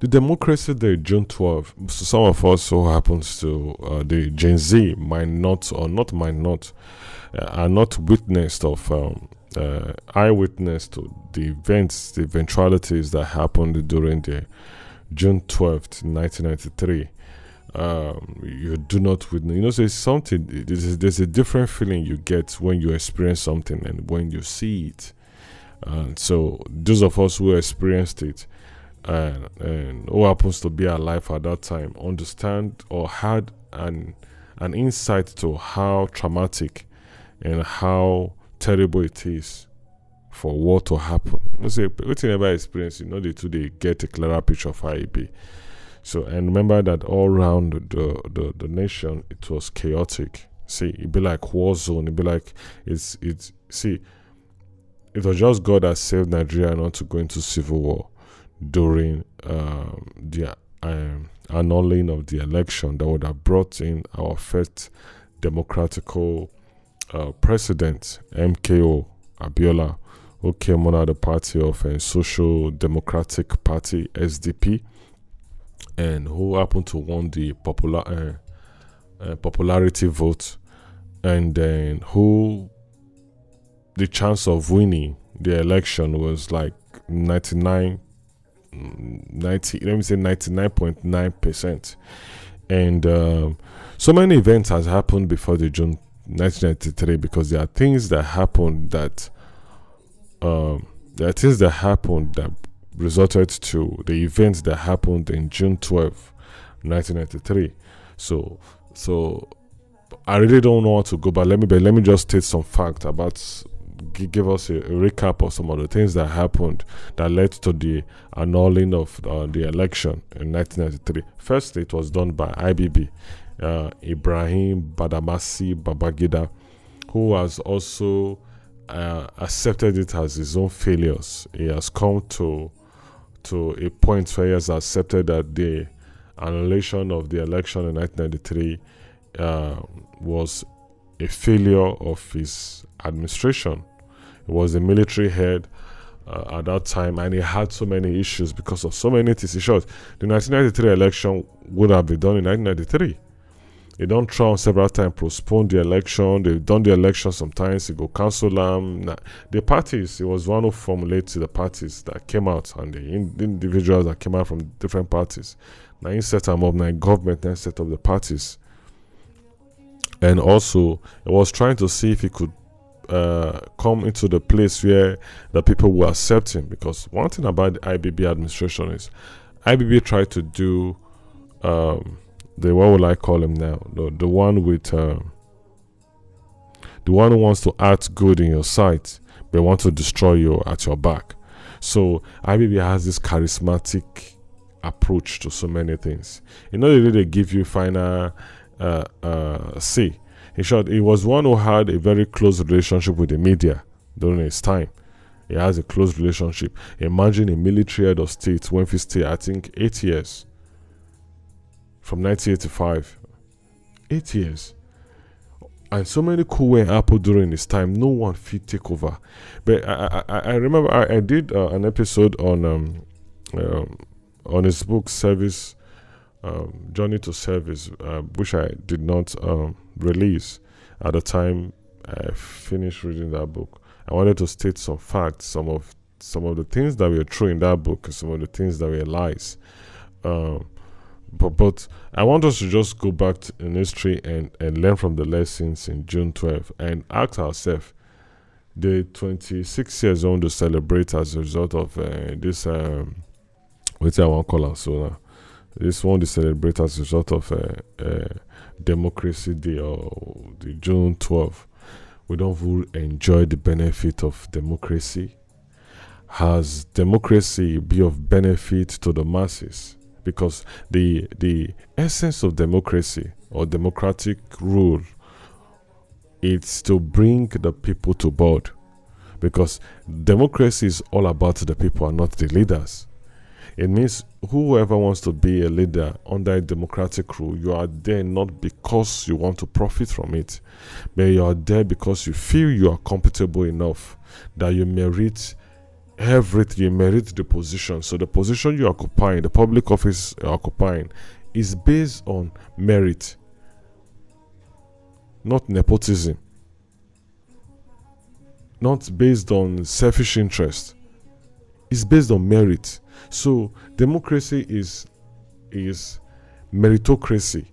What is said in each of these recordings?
The democracy day, June 12th, so some of us who happens to the Gen Z might not, or not might not, are not witnessed of eyewitness to the events, the eventualities that happened during the June 12th, 1993. You do not witness. So it's something. There's a different feeling you get when you experience something and when you see it. So those of us who experienced it and who happens to be alive at that time understand or had an insight to how traumatic and how terrible it is for what to happen. Say, waiting ever experience, they get a clearer picture of how it be. So, and remember that all around the nation, it was chaotic. See, it'd be like war zone. It'd be like, it was just God that saved Nigeria not to go into civil war during the annulling of the election that would have brought in our first democratical president, MKO Abiola, who came out of the party of Social Democratic Party, SDP, and who happened to won the popularity vote, and then who the chance of winning the election was like 99.9%. And so many events has happened before the June 1993, because there are things that happened that resulted to the events that happened in June 12, 1993. So I really don't know how to go, but let me just state some facts about, give us a recap of some of the things that happened that led to the annulling of the election in 1993. First, it was done by IBB, Ibrahim Badamasi Babangida, who has also accepted it as his own failures. He has come to a point where he has accepted that the annulation of the election in 1993 was a failure of his administration. He was a military head at that time, and he had so many issues because of so many things. In short, the 1993 election would have been done in 1993. They don't try on several times, postpone the election. They've done the election sometimes. They go cancel them. The parties, it was one who formulated the parties that came out, and the individuals that came out from different parties. Now he set them up. Now government then set up the parties, and also it was trying to see if he could come into the place where the people will accept him. Because one thing about the IBB administration is IBB tried to do what will I call him now? The one with the one who wants to act good in your sight, but want to destroy you at your back. So IBB has this charismatic approach to so many things. They give you final say. In short, he was one who had a very close relationship with the media during his time. He has a close relationship. Imagine a military head of state went for stay, I think, 8 years. From 1985. 8 years. And so many cool were happened during his time. No one fit take over. But I remember I did an episode on his book, Service, Journey to Service, which I did not release at the time I finished reading that book. I wanted to state some facts, some of the things that were true in that book, and some of the things that were lies. But I want us to just go back in history and learn from the lessons in June 12 and ask ourselves, the 26 years old to celebrate as a result of this what I want to call it, so now this one to celebrate as a result of Democracy Day or the June 12. We don't enjoy the benefit of democracy. Has democracy be of benefit to the masses? Because the essence of democracy or democratic rule is to bring the people to board. Because democracy is all about the people and not the leaders. It means whoever wants to be a leader under a democratic rule, you are there not because you want to profit from it, but you are there because you feel you are comfortable enough that you merit everything, you merit the position. So the position you occupy, the public office you're occupying, is based on merit, not nepotism, not based on selfish interest. It's based on merit. So democracy is meritocracy,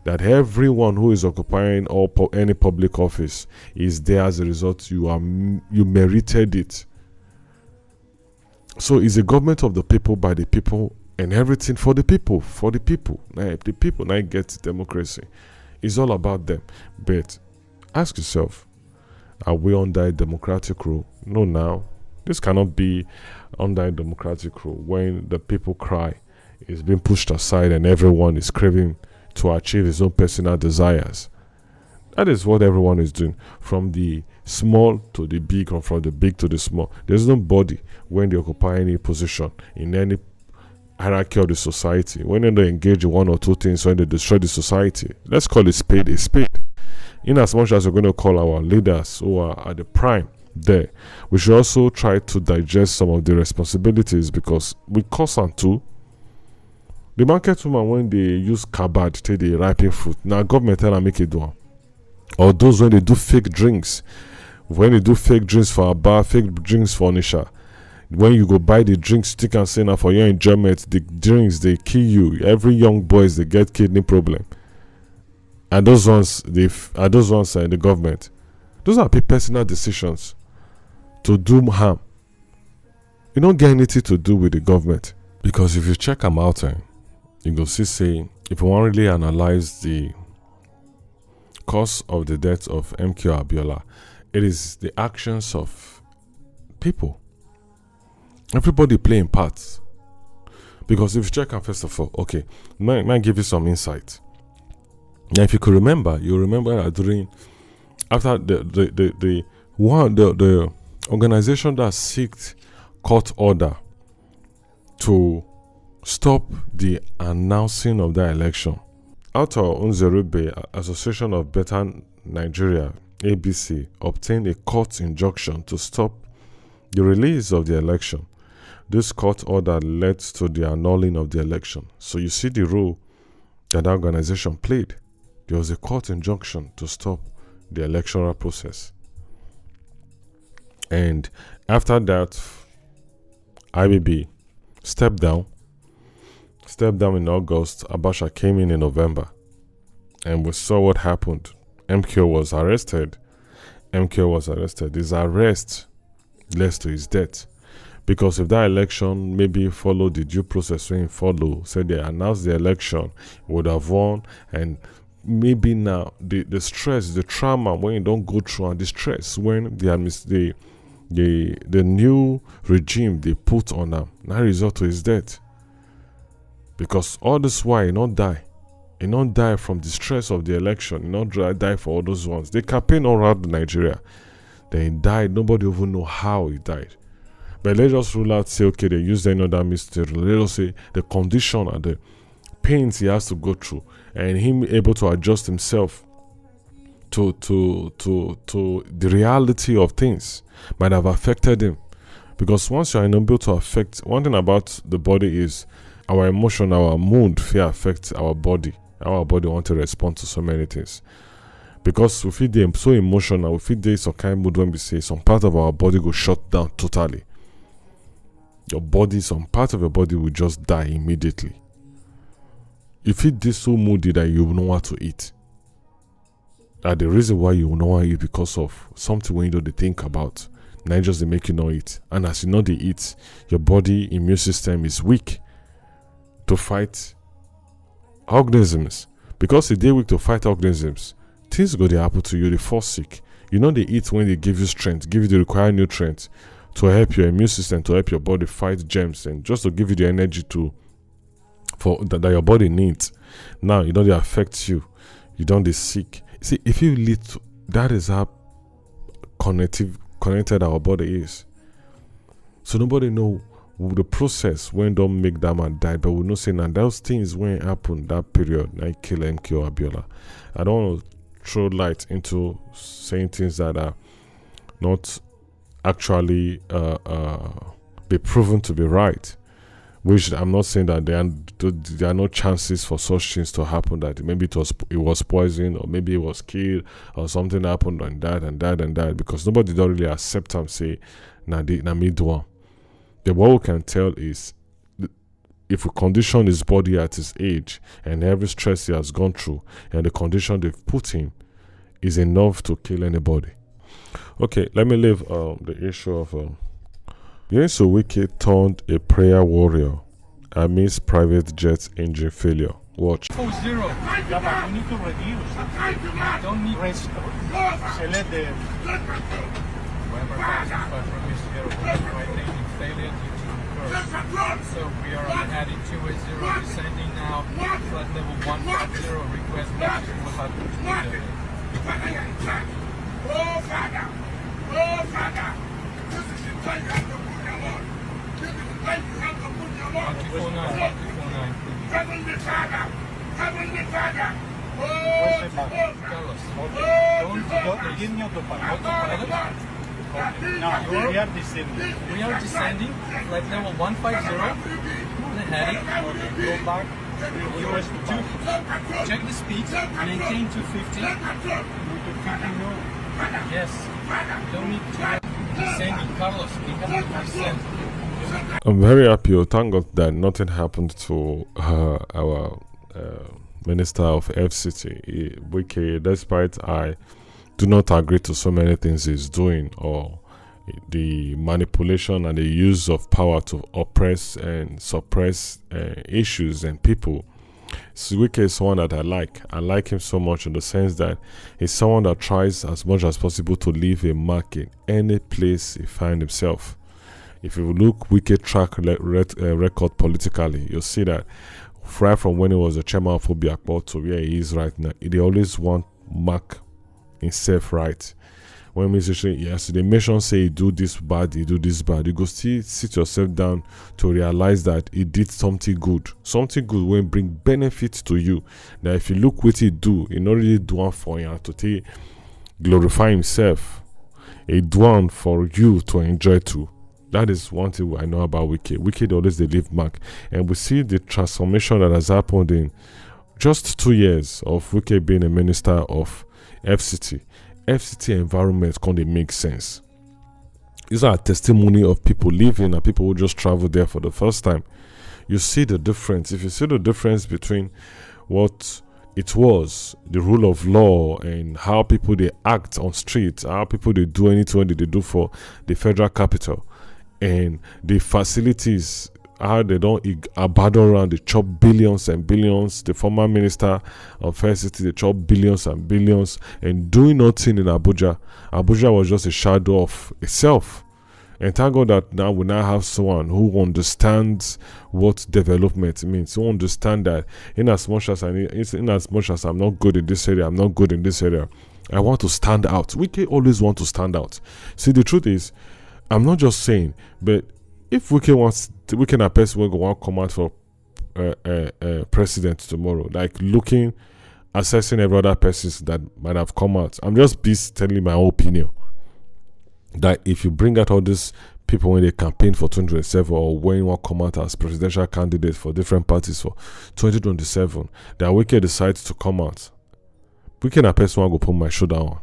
that everyone who is occupying any public office is there as a result. You merited it. So it's a government of the people, by the people, and everything for the people. Now, the people now get democracy. It's all about them. But ask yourself, are we under a democratic rule? No, now. This cannot be under a democratic rule when the people cry is being pushed aside and everyone is craving to achieve his own personal desires. That is what everyone is doing, from the small to the big, or from the big to the small. There's nobody, when they occupy any position in any hierarchy of the society, when they engage in one or two things, when they destroy the society, let's call a spade a spade. In as much as we're going to call our leaders who are at the prime there, we should also try to digest some of the responsibilities, because we cause and too. The market woman, when they use carbad to the ripen fruit, now government tell them make it do. Or those when they do fake drinks, when they do fake drinks for a bar, fake drinks for Nisha. When you go buy the drinks, stick and say now for your enjoyment, the drinks they kill you. Every young boys they get kidney problem, and those ones are in the government. Those are personal decisions to do harm. You don't get anything to do with the government, because if you check them out, you go see say, if you want really analyze the cause of the death of MKO Abiola, it is the actions of people. Everybody playing parts. Because if you check out, first of all, okay, might give you some insight. Now, if you could remember, you remember that after the organization that sought court order to stop the announcing of that election, Auto Unzerube Association of Better Nigeria, ABC, obtained a court injunction to stop the release of the election. This court order led to the annulling of the election. So you see the role that organization played. There was a court injunction to stop the electoral process. And after that, IBB stepped down in August. Abacha came in November, and we saw what happened. MKO was arrested. His arrest led to his death, because if that election maybe followed the due process when said they announced the election, would have won. And maybe now the stress, the trauma when you don't go through, and the stress when the new regime they put on them, now result to his death. Because all this while he not die from the stress of the election. He not die for all those ones. They campaign all around Nigeria. Then he died. Nobody even know how he died. But let's just rule out, say, okay, they used another mystery. Let us say the condition and the pains he has to go through, and him able to adjust himself to the reality of things might have affected him. Because once you are unable to affect, one thing about the body is our emotion, our mood, fear affects our body. Our body wants to respond to so many things. Because we feel so emotional, we feel there some kind of mood when we say some part of our body will shut down totally. Some part of your body will just die immediately. You feel this so moody that you will not want to eat. And the reason why you will not want to eat because of something when you don't think about. Not just they make you not eat. And as you know they eat, your body immune system is weak to fight organisms. Because if they're weak to fight organisms, things go to happen to you, they fall sick. You know they eat when they give you strength, give you the required nutrients to help your immune system, to help your body fight germs, and just to give you the energy that your body needs. Now you know they affect you. You don't be sick. See, if you lead to, that is how connected our body is. So nobody know the process when don't make that man die, but we know saying that those things when happen that period, like kill MKO Abiola. I don't want to throw light into saying things that are not actually be proven to be right. Which I'm not saying that there are no chances for such things to happen, that maybe it was poisoned, or maybe it was killed, or something happened and that, because nobody don't really accept and say na me do am. But what we can tell is, if we condition his body at his age and every stress he has gone through and the condition they've put him is enough to kill anybody. Okay, let me leave the issue of so Wike turned a prayer warrior amidst private jet engine failure. Watch. 0. Yeah, but we need to reduce. Don't need rest. Select the failure due to curve. So we are on heading 280, descending now. Flight level 150. Request message will have to Oh, Father! Oh, Father! This is the time you have to put your Lord. This is the time you have to put your Lord. 249. Heavenly Father! Heavenly Father! Tell us. Don't give me autopilot. No, we are descending. We are descending. Flight level 150. Heading. Go back. Check the speed. Maintain 250. Yes. Don't need to descending. Carlos, we have to descend. I'm very happy. Thank God that nothing happened to our Minister of FCT, Wike, despite I do not agree to so many things he's doing, or the manipulation and the use of power to oppress and suppress issues and people. So Wike is someone that I like. I like him so much in the sense that he's someone that tries as much as possible to leave a mark in any place he finds himself. If you look Wike track record politically, you'll see that right from when he was the chairman of Obiakpo to where he is right now, he always want mark himself right. When musician, yes, the mission say you do this bad, you do this bad, you go still sit yourself down to realize that he did something good will bring benefit to you. Now if you look what he do, he not really do one for you to take glorify himself, he do one for you to enjoy too. That is one thing I know about Wike. Wike always they leave mark, and we see the transformation that has happened in just 2 years of Wike being a minister of FCT. FCT environment can't make sense. These are a testimony of people living and people who just travel there for the first time. You see the difference. If you see the difference between what it was, the rule of law, and how people they act on streets, how people they do anything they do for the federal capital, and the facilities, how they don't abandon around, they chop billions and billions. The former minister of FCT, they chop billions and billions and doing nothing in Abuja. Abuja was just a shadow of itself. And thank God that now we now have someone who understands what development means, who understands that in as much as I'm not good in this area, I'm not good in this area, I want to stand out. We can always want to stand out. See, the truth is, I'm not just saying, but if Wike and a person will want to come out for president tomorrow, like assessing every other person that might have come out. I'm just telling my own opinion. That if you bring out all these people when they campaign for 2027, or when you want to come out as presidential candidates for different parties for 2027, that Wike decides to come out, Wike and a person will go put my shoulder on.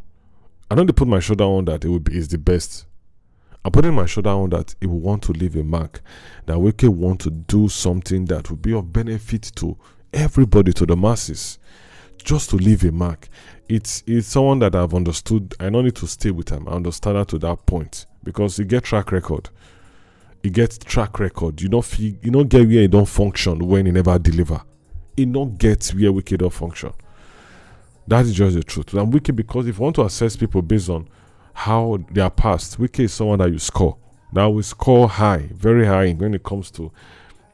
I don't put my shoulder on that is the best. I'm putting my shoulder on that it will want to leave a mark, that Wike want to do something that will be of benefit to everybody, to the masses, just to leave a mark. It's someone that I've understood. I don't need to stay with him. I understand that to that point, because you get track record. You get track record. You don't get where you don't function when you never deliver. You don't get where Wike don't function. That is just the truth. And Wike, because if you want to assess people based on how they are passed, Wike is someone that you score. Now we score high, very high when it comes to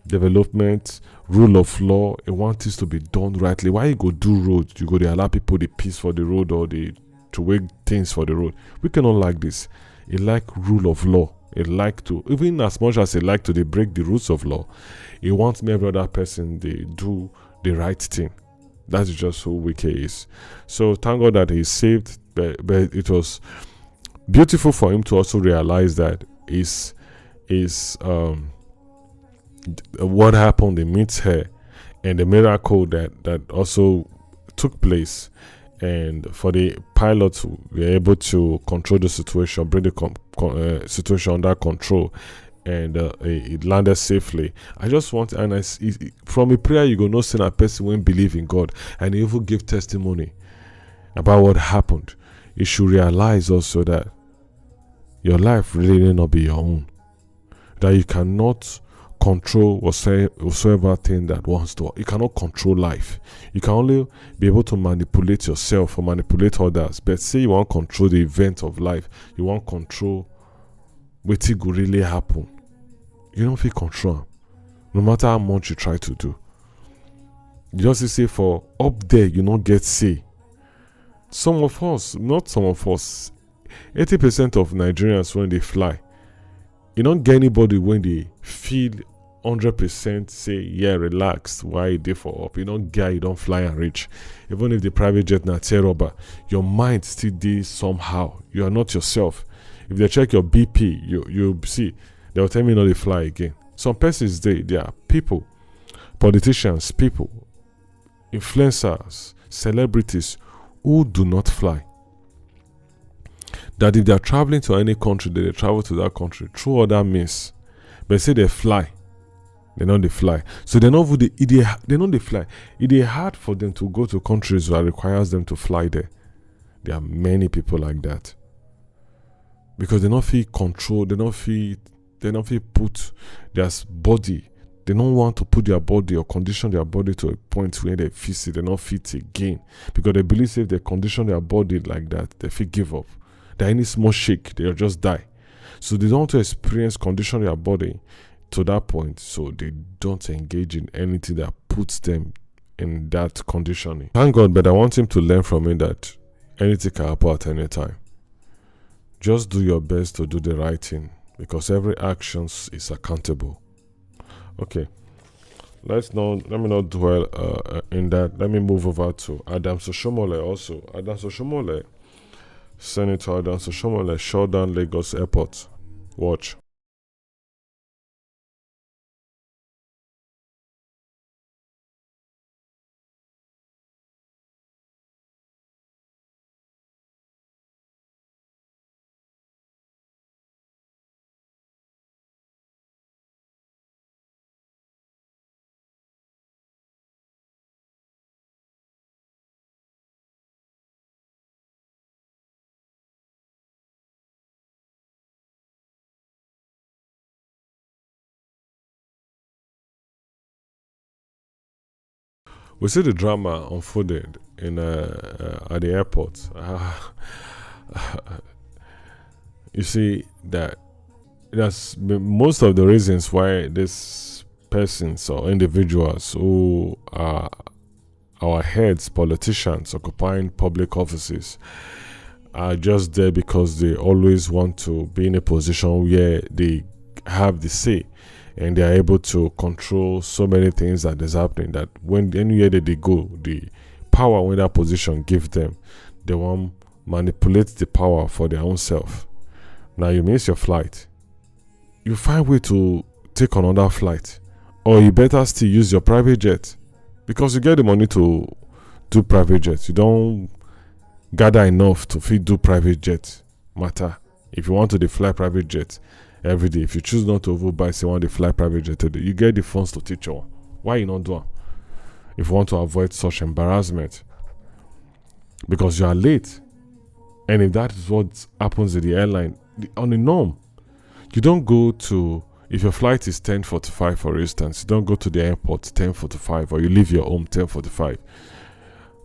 development, rule of law. It wants this to be done rightly. Why you go do roads? You go to allow people the peace for the road, or to wait things for the road. We cannot like this. It like rule of law. It like to, even as much as it like to they break the rules of law, it wants every other person they do the right thing. That's just who Wike is. So thank God that he's saved, but it was beautiful for him to also realize that is what happened amidst her, and the miracle that also took place, and for the pilot to be able to control the situation, bring the situation under control, and it landed safely. I just want, and from a prayer you go know say a person won't believe in God and he even give testimony about what happened. You should realize also that your life really may not be your own, that you cannot control whatsoever thing that wants to. You cannot control life. You can only be able to manipulate yourself or manipulate others. But say you want to control the event of life, you want to control what it could really happen. You don't feel control, no matter how much you try to do. You just say for up there, you don't get say. Some of us, not some of us, 80% of Nigerians when they fly, you don't get anybody when they feel 100% say, yeah, relaxed, why you there for up. You don't get, you don't fly and reach. Even if the private jet not tear rubber, your mind still there somehow. You are not yourself. If they check your BP, you see, they'll tell me not to fly again. Some persons, they are people, politicians, people, influencers, celebrities who do not fly. That if they are traveling to any country, they travel to that country through other means. But say they fly, they know they fly. So they know they fly. It is hard for them to go to countries that requires them to fly there. There are many people like that. Because they don't feel control, they don't feel put their body. They don't want to put their body or condition their body to a point where they feel it, they don't fit again. Because they believe if they condition their body like that, they feel give up. That any small shake, they'll just die. So they don't want to experience condition their body to that point. So they don't engage in anything that puts them in that conditioning. Thank God, but I want him to learn from me that anything can happen at any time. Just do your best to do the right thing, because every action is accountable. Okay, let me not dwell in that. Let me move over to Adams Oshomole also. Adams Oshomole, Senator Adams Oshomole, shut down Lagos Airport. Watch. We see the drama unfolded in at the airport. You see that that's most of the reasons why these persons or individuals who are our heads, politicians occupying public offices, are just there because they always want to be in a position where they have the say. And they are able to control so many things that is happening, that when anywhere that they go, the power when that position gives them, they want manipulate the power for their own self. Now you miss your flight, you find way to take another flight, or you better still use your private jet, because you get the money to do private jet. You don't gather enough to fit do private jet matter. If you want to fly private jet every day, if you choose not to buy, say, want to fly private jet today, you get the funds to teach you. Why you not do it? If you want to avoid such embarrassment, because you are late, and if that is what happens in the airline, on the norm, you don't go to, if your flight is 10:45 for instance, you don't go to the airport 10:45, or you leave your home 10:45.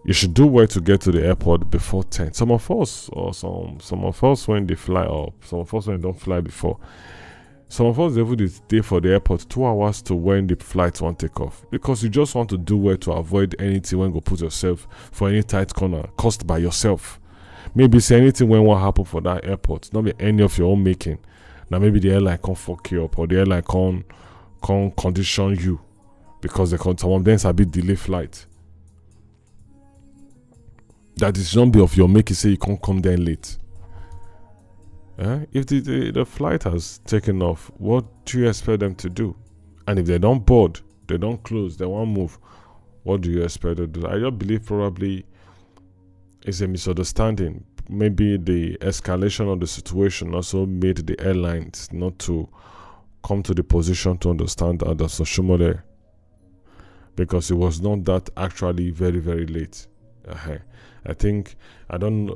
You should do well to get to the airport before 10. Some of us, or some of us when they fly up, some of us when they don't fly before. Some of us, they would stay for the airport 2 hours to when the flights won't take off. Because you just want to do well to avoid anything when you go put yourself for any tight corner caused by yourself. Maybe say anything when what happen for that airport, not be any of your own making. Now maybe the airline can't fuck you up, or the airline can't condition you because some of them are a bit delay flight. That is not be of your make, you say you can't come there late. If the flight has taken off, what do you expect them to do? And if they don't board, they don't close, they won't move, what do you expect to do? I just believe probably it's a misunderstanding. Maybe the escalation of the situation also made the airlines not to come to the position to understand that that's Oshomole, because it was not that actually very, very late. I think, I don't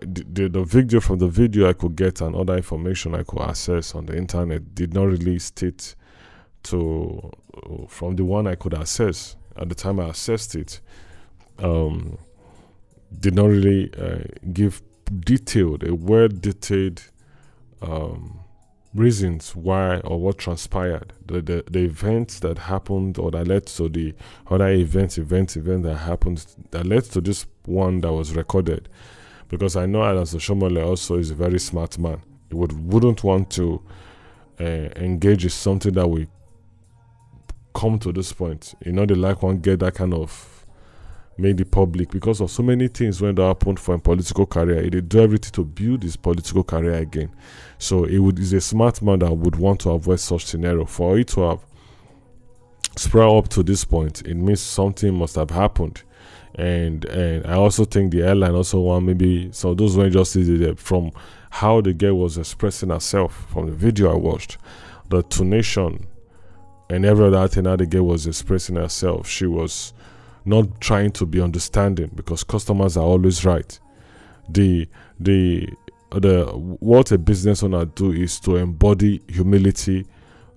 the video from the video I could get and other information I could access on the internet did not really state to from the one I could access at the time I accessed it, did not really give detailed reasons why or what transpired, the events that happened or that led to the other event that happened that led to this one that was recorded. Because I know Adams Oshomole also is a very smart man. He wouldn't want to engage in something that will come to this point. They like one get that kind of made the public because of so many things when that happened for a political career. He did do everything to build his political career again. So he's a smart man that would want to avoid such scenario. For it to have spread up to this point, it means something must have happened. And I also think the airline also want maybe so those were just from how the girl was expressing herself from the video I watched, the tonation and every other thing how the girl was expressing herself. She was not trying to be understanding because customers are always right. What a business owner do is to embody humility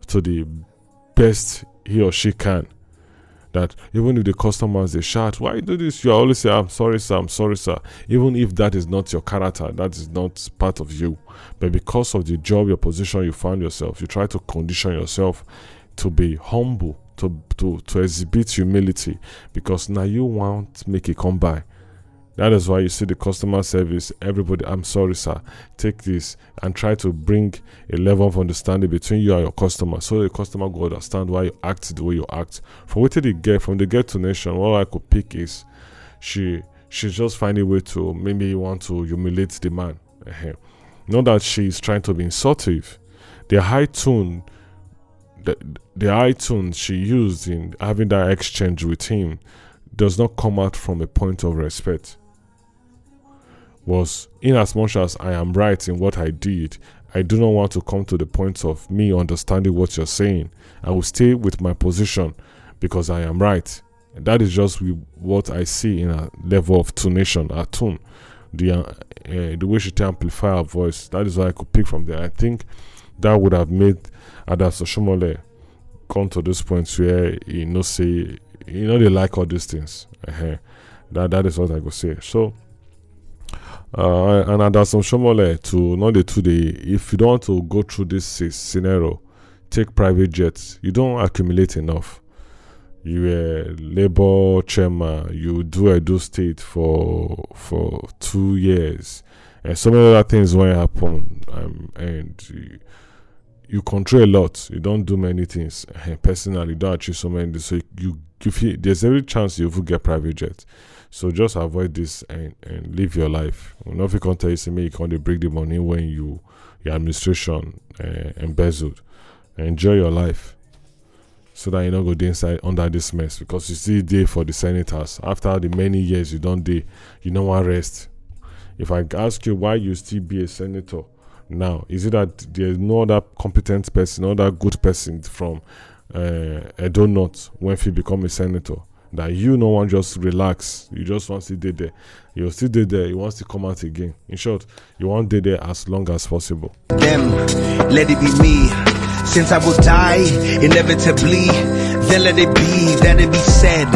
to the best he or she can. That even if the customers they shout, "Why you do this?" You always say, "I'm sorry, sir. I'm sorry, sir." Even if that is not your character, that is not part of you. But because of the job, your position, you found yourself, you try to condition yourself to be humble, to exhibit humility, because now you want make it come by. That is why you see the customer service, everybody, "I'm sorry, sir, take this," and try to bring a level of understanding between you and your customer, so the customer will understand why you act the way you act. For what did you get from the get to nation, what I could pick is she just find a way to maybe want to humiliate the man. Not that she's trying to be insultive. The high tone she used in having that exchange with him does not come out from a point of respect. Was in as much as I am right in what I did, I do not want to come to the point of me understanding what you're saying. I will stay with my position because I am right. And that is just what I see in a level of tonation, a tone, the way she amplify her voice. That is what I could pick from there. I think that would have made Adams Oshomole come to this point where they like all these things. That is what I could say. So and Adams Oshomole to not the today. If you don't want to go through this scenario, take private jets. You don't accumulate enough. You were Labour chairman. You do state for 2 years, and so many other things won't happen. And you control a lot. You don't do many things personally. You don't achieve so many things. So there's every chance you will get private jet. So just avoid this and live your life. When if you can't tell you, say, you can't break the money when your administration embezzled. Enjoy your life, so that you don't go inside under this mess. Because you still there for the senators after the many years you don't do. You don't want rest. If I ask you why you still be a senator now, is it that there's no other competent person, no other good person from Edo North when you become a senator? That you no one just relax, you just want to stay there. You still stay there, you want to come out again. In short, you want to stay there as long as possible. Them, let it be me. Since I will die inevitably, then let it be, that it be said.